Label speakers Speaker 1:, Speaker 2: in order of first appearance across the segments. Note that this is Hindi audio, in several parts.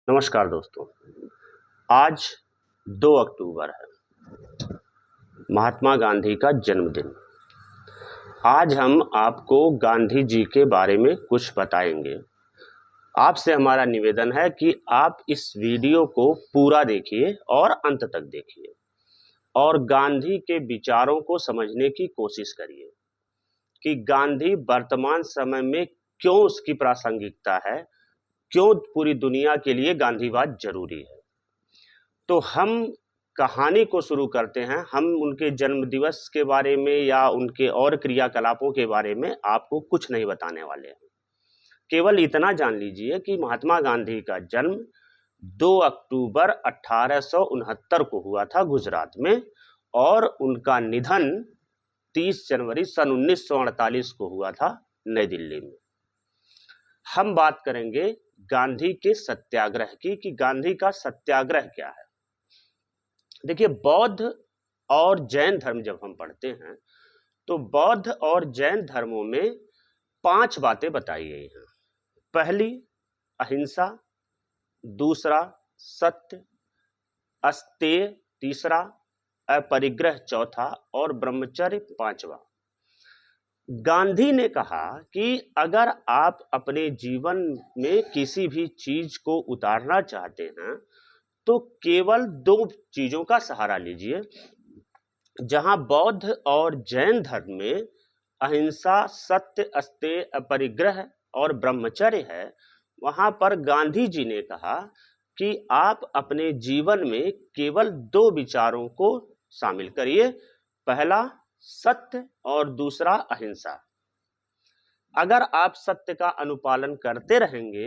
Speaker 1: नमस्कार दोस्तों। आज 2 अक्टूबर है, महात्मा गांधी का जन्मदिन। आज हम आपको गांधी जी के बारे में कुछ बताएंगे। आपसे हमारा निवेदन है कि आप इस वीडियो को पूरा देखिए और अंत तक देखिए और गांधी के विचारों को समझने की कोशिश करिए कि गांधी वर्तमान समय में क्यों उसकी प्रासंगिकता है, क्यों पूरी दुनिया के लिए गांधीवाद जरूरी है। तो हम कहानी को शुरू करते हैं। हम उनके जन्म दिवस के बारे में या उनके और क्रियाकलापों के बारे में आपको कुछ नहीं बताने वाले हैं। केवल इतना जान लीजिए कि महात्मा गांधी का जन्म 2 अक्टूबर 1869 को हुआ था गुजरात में और उनका निधन 30 जनवरी सन 1948 को हुआ था नई दिल्ली में। हम बात करेंगे गांधी के सत्याग्रह की कि गांधी का सत्याग्रह क्या है। देखिए, बौद्ध और जैन धर्म जब हम पढ़ते हैं तो बौद्ध और जैन धर्मों में 5 बातें बताई गई हैं। पहली अहिंसा, दूसरा सत्य, अस्तेय तीसरा, अपरिग्रह चौथा और ब्रह्मचर्य पांचवा। गांधी ने कहा कि अगर आप अपने जीवन में किसी भी चीज को उतारना चाहते हैं तो केवल 2 चीजों का सहारा लीजिए। जहां बौद्ध और जैन धर्म में अहिंसा, सत्य, अस्तेय, अपरिग्रह और ब्रह्मचर्य है, वहां पर गांधी जी ने कहा कि आप अपने जीवन में केवल 2 विचारों को शामिल करिए। पहला सत्य और दूसरा अहिंसा। अगर आप सत्य का अनुपालन करते रहेंगे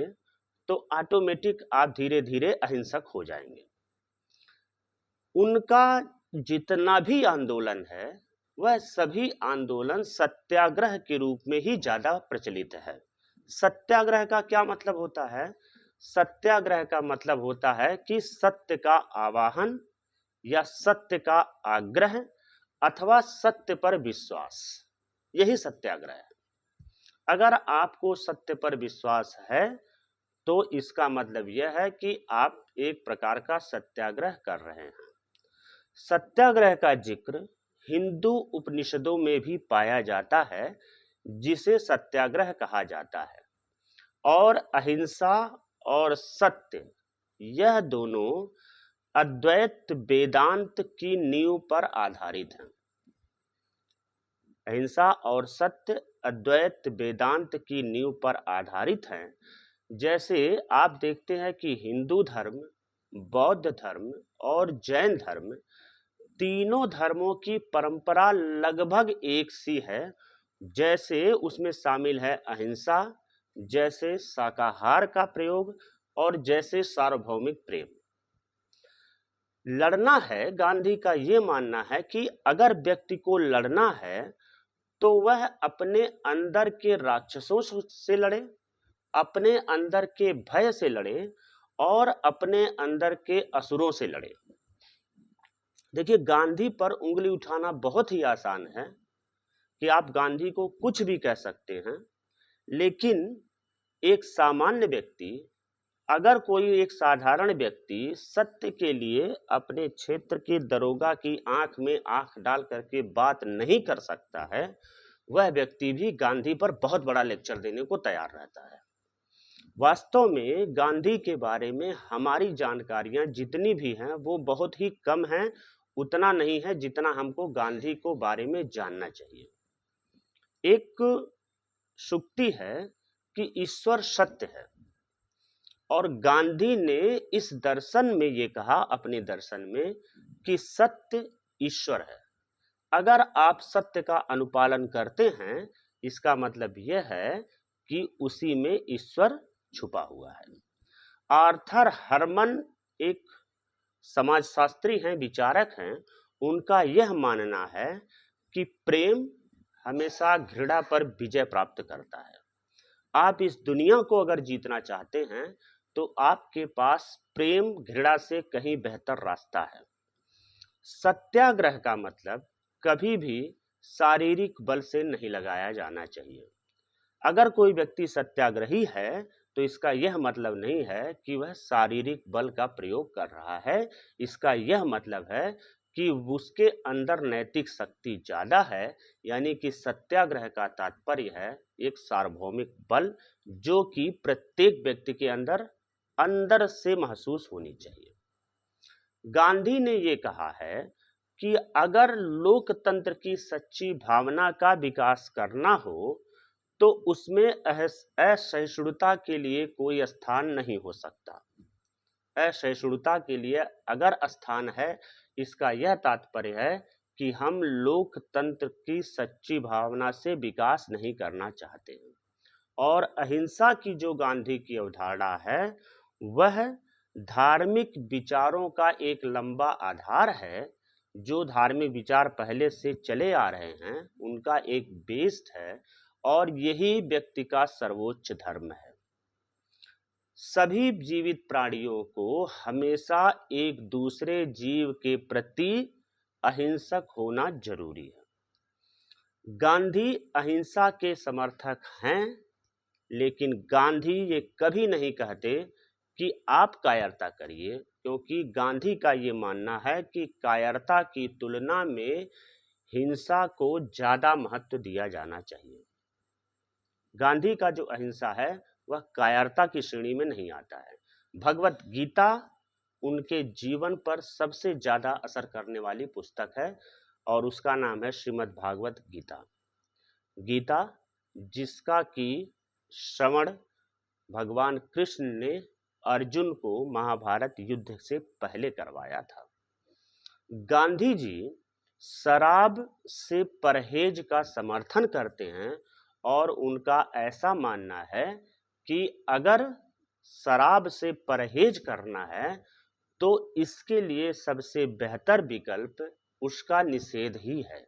Speaker 1: तो ऑटोमेटिक आप धीरे धीरे अहिंसक हो जाएंगे। उनका जितना भी आंदोलन है वह सभी आंदोलन सत्याग्रह के रूप में ही ज्यादा प्रचलित है। सत्याग्रह का क्या मतलब होता है? सत्याग्रह का मतलब होता है कि सत्य का आवाहन या सत्य का आग्रह अथवा सत्य पर विश्वास, यही सत्याग्रह है। अगर आपको सत्य पर विश्वास है तो इसका मतलब यह है कि आप एक प्रकार का सत्याग्रह कर रहे हैं। सत्याग्रह का जिक्र हिंदू उपनिषदों में भी पाया जाता है, जिसे सत्याग्रह कहा जाता है। और अहिंसा और सत्य, यह दोनों अद्वैत वेदांत की नींव पर आधारित हैं। अहिंसा और सत्य अद्वैत वेदांत की नींव पर आधारित हैं। जैसे आप देखते हैं कि हिंदू धर्म, बौद्ध धर्म और जैन धर्म, तीनों धर्मों की परंपरा लगभग एक सी है। जैसे उसमें शामिल है अहिंसा, जैसे शाकाहार का प्रयोग और जैसे सार्वभौमिक प्रेम। लड़ना है, गांधी का यह मानना है कि अगर व्यक्ति को लड़ना है तो वह अपने अंदर के राक्षसों से लड़े, अपने अंदर के भय से लड़े और अपने अंदर के असुरों से लड़े। देखिए, गांधी पर उंगली उठाना बहुत ही आसान है कि आप गांधी को कुछ भी कह सकते हैं, लेकिन एक सामान्य व्यक्ति, अगर कोई एक साधारण व्यक्ति सत्य के लिए अपने क्षेत्र के दरोगा की आंख में आंख डाल करके बात नहीं कर सकता है, वह व्यक्ति भी गांधी पर बहुत बड़ा लेक्चर देने को तैयार रहता है। वास्तव में गांधी के बारे में हमारी जानकारियां जितनी भी हैं वो बहुत ही कम हैं, उतना नहीं है जितना हमको गांधी को बारे में जानना चाहिए। एक सूक्ति है कि ईश्वर सत्य है और गांधी ने इस दर्शन में ये कहा, अपने दर्शन में, कि सत्य ईश्वर है। अगर आप सत्य का अनुपालन करते हैं, इसका मतलब यह है कि उसी में ईश्वर छुपा हुआ है। आर्थर हर्मन एक समाजशास्त्री हैं, विचारक हैं। उनका यह मानना है कि प्रेम हमेशा घृणा पर विजय प्राप्त करता है। आप इस दुनिया को अगर जीतना चाहते हैं तो आपके पास प्रेम घृणा से कहीं बेहतर रास्ता है। सत्याग्रह का मतलब कभी भी शारीरिक बल से नहीं लगाया जाना चाहिए। अगर कोई व्यक्ति सत्याग्रही है तो इसका यह मतलब नहीं है कि वह शारीरिक बल का प्रयोग कर रहा है। इसका यह मतलब है कि उसके अंदर नैतिक शक्ति ज़्यादा है, यानी कि सत्याग्रह का तात्पर्य है एक सार्वभौमिक बल जो कि प्रत्येक व्यक्ति के अंदर अंदर से महसूस होनी चाहिए। गांधी ने ये कहा है कि अगर लोकतंत्र की सच्ची भावना का विकास करना हो तो उसमें असहिष्णुता के लिए कोई स्थान नहीं हो सकता। असहिष्णुता के लिए अगर स्थान है, इसका यह तात्पर्य है कि हम लोकतंत्र की सच्ची भावना से विकास नहीं करना चाहते हैं। और अहिंसा की जो गांधी की अवधारणा है वह धार्मिक विचारों का एक लंबा आधार है। जो धार्मिक विचार पहले से चले आ रहे हैं उनका एक बेस है और यही व्यक्ति का सर्वोच्च धर्म है। सभी जीवित प्राणियों को हमेशा एक दूसरे जीव के प्रति अहिंसक होना जरूरी है। गांधी अहिंसा के समर्थक हैं, लेकिन गांधी ये कभी नहीं कहते कि आप कायरता करिए, क्योंकि गांधी का ये मानना है कि कायरता की तुलना में हिंसा को ज्यादा महत्व दिया जाना चाहिए। गांधी का जो अहिंसा है वह कायरता की श्रेणी में नहीं आता है। भगवत गीता उनके जीवन पर सबसे ज्यादा असर करने वाली पुस्तक है और उसका नाम है श्रीमद् भागवत गीता। गीता जिसका कि श्रवण भगवान कृष्ण ने अर्जुन को महाभारत युद्ध से पहले करवाया था। गांधी जी शराब से परहेज का समर्थन करते हैं और उनका ऐसा मानना है कि अगर शराब से परहेज करना है तो इसके लिए सबसे बेहतर विकल्प उसका निषेध ही है।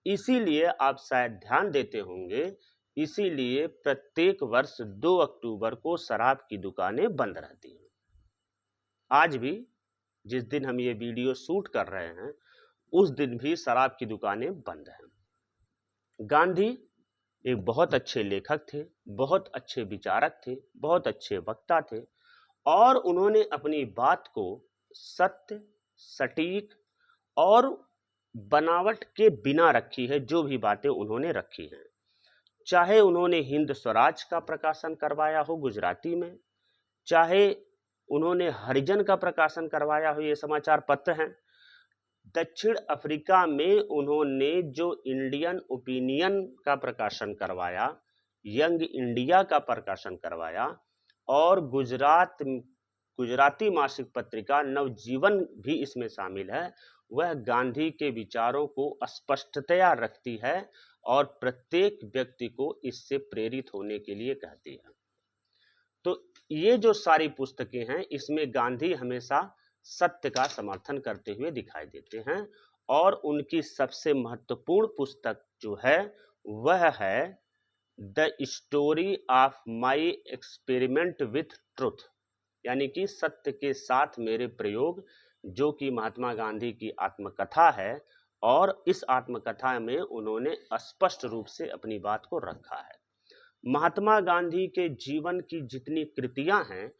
Speaker 1: इसीलिए आप शायद ध्यान देते होंगे, इसीलिए प्रत्येक वर्ष 2 अक्टूबर को शराब की दुकानें बंद रहती हैं। आज भी जिस दिन हम ये वीडियो शूट कर रहे हैं उस दिन भी शराब की दुकानें बंद हैं। गांधी एक बहुत अच्छे लेखक थे, बहुत अच्छे विचारक थे, बहुत अच्छे वक्ता थे और उन्होंने अपनी बात को सत्य, सटीक और बनावट के बिना रखी है। जो भी बातें उन्होंने रखी हैं, चाहे उन्होंने हिंद स्वराज का प्रकाशन करवाया हो गुजराती में, चाहे उन्होंने हरिजन का प्रकाशन करवाया हो, ये समाचार पत्र हैं। दक्षिण अफ्रीका में उन्होंने जो इंडियन ओपिनियन का प्रकाशन करवाया, यंग इंडिया का प्रकाशन करवाया और गुजराती मासिक पत्रिका नवजीवन भी इसमें शामिल है, वह गांधी के विचारों को स्पष्टतया रखती है और प्रत्येक व्यक्ति को इससे प्रेरित होने के लिए कहती है। तो ये जो सारी पुस्तकें हैं इसमें गांधी हमेशा सत्य का समर्थन करते हुए दिखाई देते हैं और उनकी सबसे महत्वपूर्ण पुस्तक जो है वह है the story of my experiment with truth, यानी कि सत्य के साथ मेरे प्रयोग, जो कि महात्मा गांधी की आत्मकथा है और इस आत्मकथा में उन्होंने स्पष्ट रूप से अपनी बात को रखा है। महात्मा गांधी के जीवन की जितनी कृतियां हैं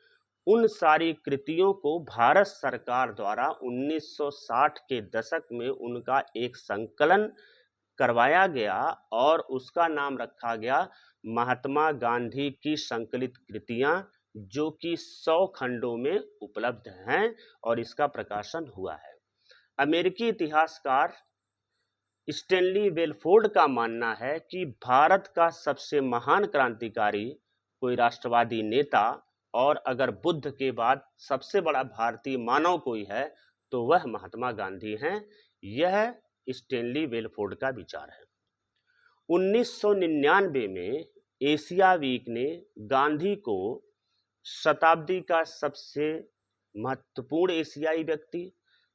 Speaker 1: उन सारी कृतियों को भारत सरकार द्वारा 1960 के दशक में उनका एक संकलन करवाया गया और उसका नाम रखा गया महात्मा गांधी की संकलित कृतियां, जो कि 100 खंडों में उपलब्ध हैं और इसका प्रकाशन हुआ है। अमेरिकी इतिहासकार स्टैनली वेलफोर्ड का मानना है कि भारत का सबसे महान क्रांतिकारी कोई राष्ट्रवादी नेता और अगर बुद्ध के बाद सबसे बड़ा भारतीय मानव कोई है तो वह महात्मा गांधी हैं। यह स्टैनली वेलफोर्ड का विचार है। 1999 में एशिया वीक ने गांधी को शताब्दी का सबसे महत्वपूर्ण एशियाई व्यक्ति,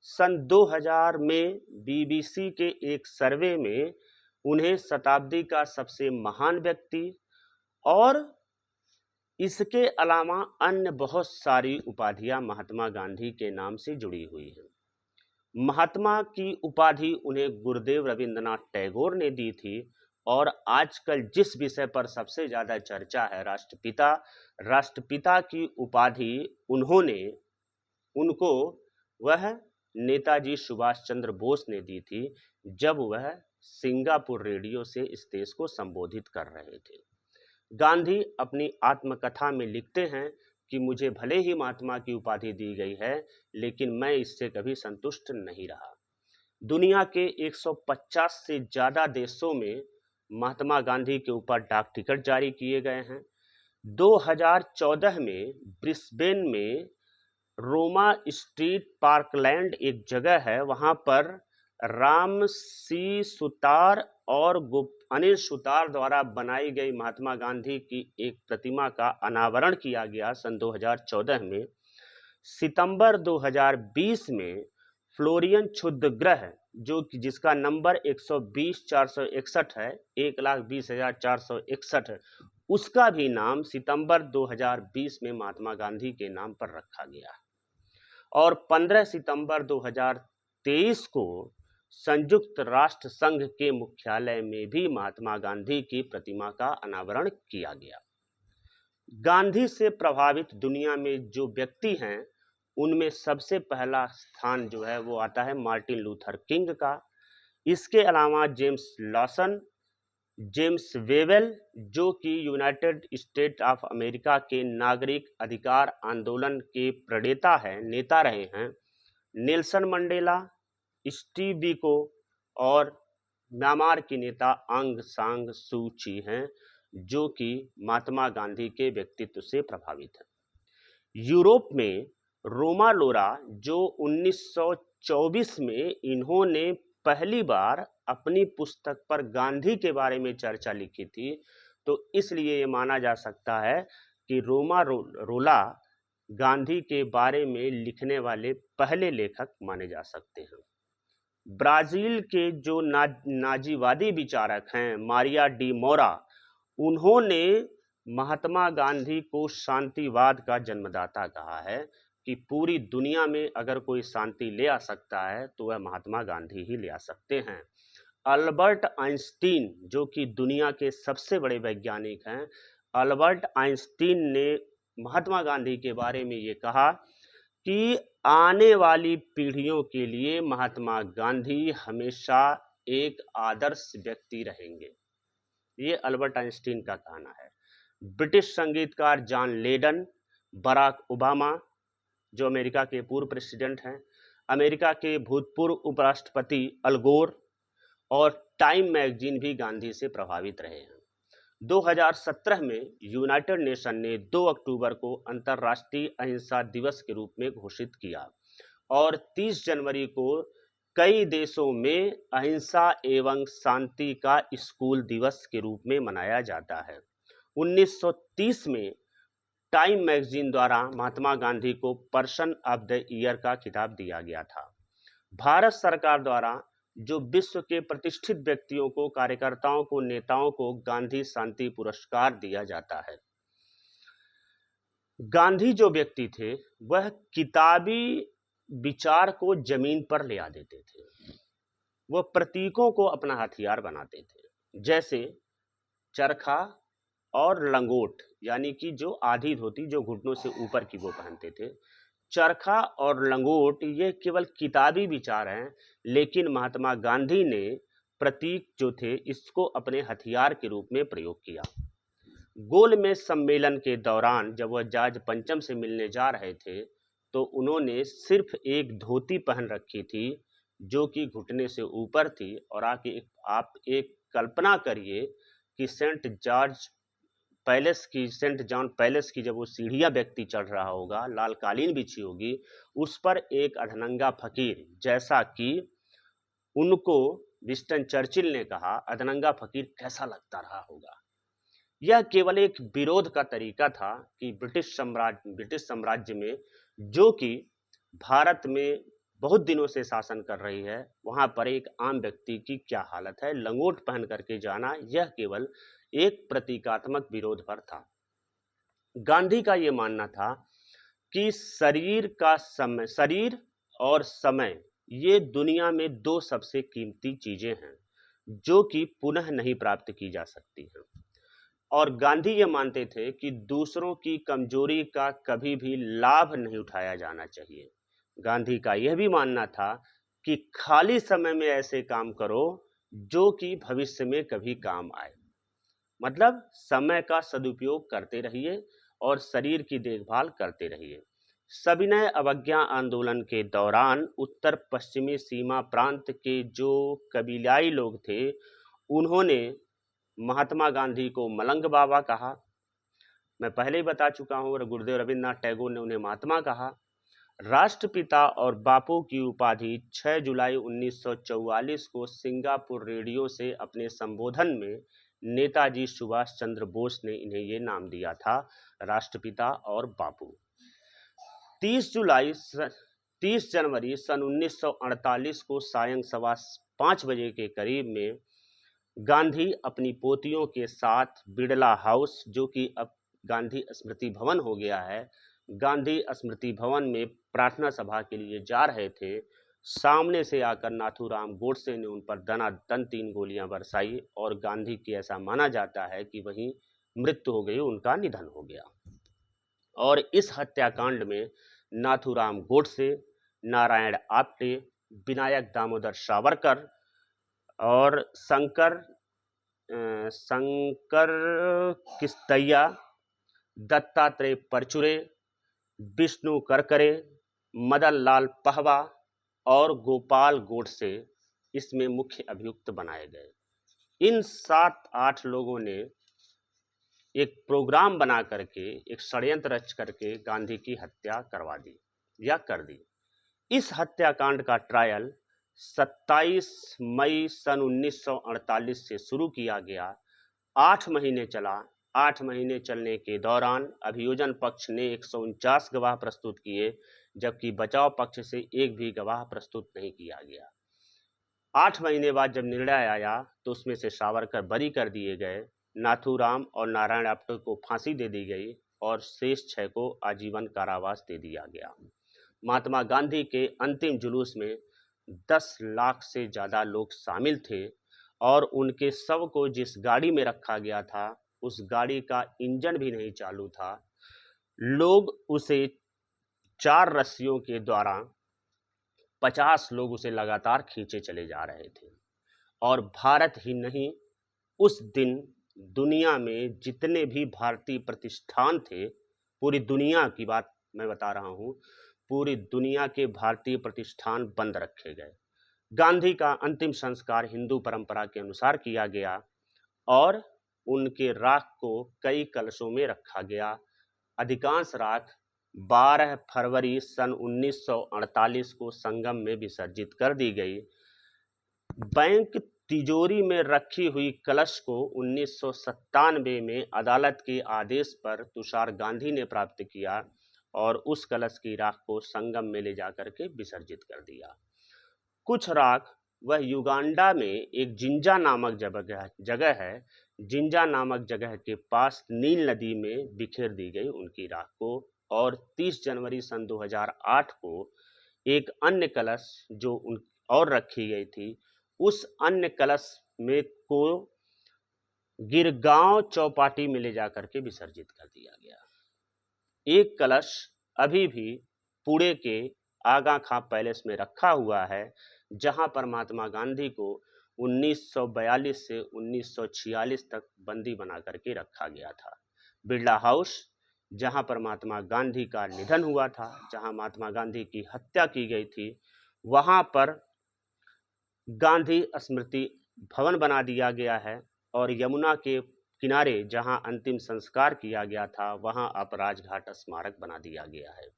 Speaker 1: सन 2000 में बीबीसी के एक सर्वे में उन्हें शताब्दी का सबसे महान व्यक्ति और इसके अलावा अन्य बहुत सारी उपाधियां महात्मा गांधी के नाम से जुड़ी हुई हैं। महात्मा की उपाधि उन्हें गुरुदेव रविंद्रनाथ टैगोर ने दी थी और आजकल जिस विषय पर सबसे ज़्यादा चर्चा है, राष्ट्रपिता, राष्ट्रपिता की उपाधि उनको वह नेताजी सुभाष चंद्र बोस ने दी थी जब वह सिंगापुर रेडियो से इस देश को संबोधित कर रहे थे। गांधी अपनी आत्मकथा में लिखते हैं कि मुझे भले ही महात्मा की उपाधि दी गई है, लेकिन मैं इससे कभी संतुष्ट नहीं रहा। दुनिया के 150 से ज़्यादा देशों में महात्मा गांधी के ऊपर डाक टिकट जारी किए गए हैं। 2014 में ब्रिस्बेन में रोमा स्ट्रीट पार्कलैंड एक जगह है, वहाँ पर राम सी सुतार और अनिल सुतार द्वारा बनाई गई महात्मा गांधी की एक प्रतिमा का अनावरण किया गया सन 2014 में। सितंबर 2020 में फ्लोरियन क्षुद्रग्रह जो कि जिसका नंबर 120,461 है, 1,20,461 है, उसका भी नाम सितंबर 2020 में महात्मा गांधी के नाम पर रखा गया। और 15 सितंबर 2023 को संयुक्त राष्ट्र संघ के मुख्यालय में भी महात्मा गांधी की प्रतिमा का अनावरण किया गया। गांधी से प्रभावित दुनिया में जो व्यक्ति हैं उनमें सबसे पहला स्थान जो है वो आता है मार्टिन लूथर किंग का। इसके अलावा जेम्स लॉसन, जेम्स वेवेल जो कि यूनाइटेड स्टेट ऑफ अमेरिका के नागरिक अधिकार आंदोलन के प्रणेता हैं, नेता रहे हैं, नेल्सन मंडेला, स्टीव बिको और म्यांमार की नेता आंग सान सू की हैं जो कि महात्मा गांधी के व्यक्तित्व से प्रभावित हैं। यूरोप में रोमा लोरा जो 1924 में इन्होंने पहली बार अपनी पुस्तक पर गांधी के बारे में चर्चा लिखी थी, तो इसलिए ये माना जा सकता है कि रोमा रोला गांधी के बारे में लिखने वाले पहले लेखक माने जा सकते हैं। ब्राजील के जो नाजीवादी विचारक हैं मारिया डी मोरा, उन्होंने महात्मा गांधी को शांतिवाद का जन्मदाता कहा है कि पूरी दुनिया में अगर कोई शांति ले आ सकता है तो वह महात्मा गांधी ही ले आ सकते हैं। अल्बर्ट आइंस्टीन जो कि दुनिया के सबसे बड़े वैज्ञानिक हैं, अल्बर्ट आइंस्टीन ने महात्मा गांधी के बारे में ये कहा कि आने वाली पीढ़ियों के लिए महात्मा गांधी हमेशा एक आदर्श व्यक्ति रहेंगे। ये अल्बर्ट आइंस्टीन का कहना है। ब्रिटिश संगीतकार जॉन लेडन, बराक ओबामा जो अमेरिका के पूर्व प्रेसिडेंट हैं, अमेरिका के भूतपूर्व उपराष्ट्रपति अल गोर और टाइम मैगजीन भी गांधी से प्रभावित रहे हैं। 2017 में यूनाइटेड नेशन ने 2 अक्टूबर को अंतर्राष्ट्रीय अहिंसा दिवस के रूप में घोषित किया और 30 जनवरी को कई देशों में अहिंसा एवं शांति का स्कूल दिवस के रूप में मनाया जाता है। 1930 में टाइम मैगजीन द्वारा महात्मा गांधी को पर्सन ऑफ द ईयर का खिताब दिया गया था। भारत सरकार द्वारा जो विश्व के प्रतिष्ठित व्यक्तियों को, कार्यकर्ताओं को, नेताओं को गांधी शांति पुरस्कार दिया जाता है। गांधी जो व्यक्ति थे वह किताबी विचार को जमीन पर ले आ देते थे। वह प्रतीकों को अपना हथियार बनाते थे, जैसे चरखा और लंगोट, यानी कि जो आधी धोती जो घुटनों से ऊपर की वो पहनते थे। चरखा और लंगोट ये केवल किताबी विचार हैं, लेकिन महात्मा गांधी ने प्रतीक जो थे इसको अपने हथियार के रूप में प्रयोग किया। गोलमेज सम्मेलन के दौरान जब वह जॉर्ज पंचम से मिलने जा रहे थे तो उन्होंने सिर्फ एक धोती पहन रखी थी जो कि घुटने से ऊपर थी, और आप एक कल्पना करिए कि सेंट जॉन पैलेस की जब वो सीढ़ियां व्यक्ति चढ़ रहा होगा, लाल कालीन बिछी होगी, उस पर एक अधनंगा फकीर, जैसा कि उनको विंस्टन चर्चिल ने कहा अधनंगा फकीर कैसा लगता रहा होगा। यह केवल एक विरोध का तरीका था कि ब्रिटिश साम्राज्य में जो कि भारत में बहुत दिनों से शासन कर रही है, वहां पर एक आम व्यक्ति की क्या हालत है। लंगोट पहन करके जाना यह केवल एक प्रतीकात्मक विरोध पर था। गांधी का यह मानना था कि शरीर और समय ये दुनिया में 2 सबसे कीमती चीजें हैं। जो कि पुनः नहीं प्राप्त की जा सकती हैं। और गांधी ये मानते थे कि दूसरों की कमजोरी का कभी भी लाभ नहीं उठाया जाना चाहिए। गांधी का यह भी मानना था कि खाली समय में ऐसे काम करो जो कि भविष्य में कभी काम आए। मतलब समय का सदुपयोग करते रहिए और शरीर की देखभाल करते रहिए। सविनय अवज्ञा आंदोलन के दौरान उत्तर पश्चिमी सीमा प्रांत के जो कबीलाई लोग थे, उन्होंने महात्मा गांधी को मलंग बाबा कहा। मैं पहले ही बता चुका हूं, और गुरुदेव रविन्द्रनाथ टैगोर ने उन्हें महात्मा कहा। राष्ट्रपिता और बापू की उपाधि 6 जुलाई 1944 को सिंगापुर रेडियो से अपने संबोधन में नेताजी सुभाष चंद्र बोस ने इन्हें ये नाम दिया था, राष्ट्रपिता और बापू। 30 जनवरी सन 1948 को सायं 5:15 बजे के करीब में गांधी अपनी पोतियों के साथ बिड़ला हाउस, जो कि अब गांधी स्मृति भवन हो गया है, गांधी स्मृति भवन में प्रार्थना सभा के लिए जा रहे थे। सामने से आकर नाथूराम गोडसे ने उन पर दनादन 3 गोलियां बरसाई और गांधी की ऐसा माना जाता है कि वहीं मृत्यु हो गई, उनका निधन हो गया। और इस हत्याकांड में नाथूराम गोडसे, नारायण आप्टे, विनायक दामोदर सावरकर और शंकर किस्तैया, दत्तात्रेय परचुरे, विष्णु करकरे, मदन लाल पहवा और गोपाल गोडसे इसमें मुख्य अभियुक्त बनाए गए। इन 7-8 लोगों ने एक प्रोग्राम बना करके, एक षड्यंत्र रच करके गांधी की हत्या करवा दी या कर दी। इस हत्याकांड का ट्रायल 27 मई सन 1948 से शुरू किया गया। 8 महीने चला। 8 महीने चलने के दौरान अभियोजन पक्ष ने 149 गवाह प्रस्तुत किए, जबकि बचाव पक्ष से एक भी गवाह प्रस्तुत नहीं किया गया। 8 महीने बाद जब निर्णय आया तो उसमें से सावरकर बरी कर दिए गए, नाथूराम और नारायण आप्टे को फांसी दे दी गई और शेष 6 को आजीवन कारावास दे दिया गया। महात्मा गांधी के अंतिम जुलूस में 10 लाख से ज़्यादा लोग शामिल थे और उनके शव को जिस गाड़ी में रखा गया था, उस गाड़ी का इंजन भी नहीं चालू था। लोग उसे 4 रस्सियों के द्वारा 50 लोग उसे लगातार खींचे चले जा रहे थे। और भारत ही नहीं, उस दिन दुनिया में जितने भी भारतीय प्रतिष्ठान थे, पूरी दुनिया की बात मैं बता रहा हूं, पूरी दुनिया के भारतीय प्रतिष्ठान बंद रखे गए। गांधी का अंतिम संस्कार हिंदू परंपरा के अनुसार किया गया और उनके राख को कई कलशों में रखा गया। अधिकांश राख 12 फरवरी सन 1948 को संगम में विसर्जित कर दी गई। बैंक तिजोरी में रखी हुई कलश को 1997 में अदालत के आदेश पर तुषार गांधी ने प्राप्त किया और उस कलश की राख को संगम में ले जाकर के विसर्जित कर दिया। कुछ राख वह युगांडा में एक जिंजा नामक जगह है, जिंजा नामक जगह के पास नील नदी में बिखेर दी गई उनकी राख को। और 30 जनवरी सन 2008 को एक अन्य कलश जो और रखी गई थी, उस अन्य कलश में को गिरगांव चौपाटी में ले जाकर के विसर्जित कर दिया गया। एक कलश अभी भी पुणे के आगा खां पैलेस में रखा हुआ है, जहां पर महात्मा गांधी को 1942 से 1946 तक बंदी बना करके रखा गया था। बिड़ला हाउस, जहां पर महात्मा गांधी का निधन हुआ था, जहां महात्मा गांधी की हत्या की गई थी, वहां पर गांधी स्मृति भवन बना दिया गया है। और यमुना के किनारे जहां अंतिम संस्कार किया गया था, वहां अब राजघाट स्मारक बना दिया गया है।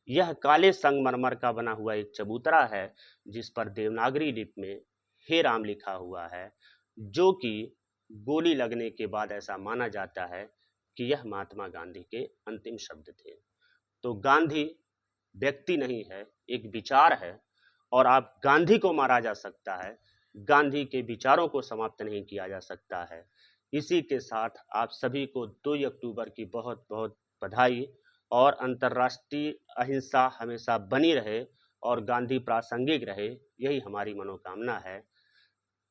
Speaker 1: यह काले संगमरमर का बना हुआ एक चबूतरा है, जिस पर देवनागरी लिपि में हे राम लिखा हुआ है, जो कि गोली लगने के बाद ऐसा माना जाता है कि यह महात्मा गांधी के अंतिम शब्द थे। तो गांधी व्यक्ति नहीं है, एक विचार है, और आप गांधी को मारा जा सकता है, गांधी के विचारों को समाप्त नहीं किया जा सकता है। इसी के साथ आप सभी को 2 अक्टूबर की बहुत बहुत बधाई, और अंतर्राष्ट्रीय अहिंसा हमेशा बनी रहे और गांधी प्रासंगिक रहे, यही हमारी मनोकामना है।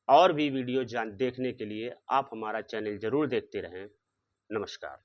Speaker 1: और भी वीडियो देखने के लिए आप हमारा चैनल ज़रूर देखते रहें। नमस्कार।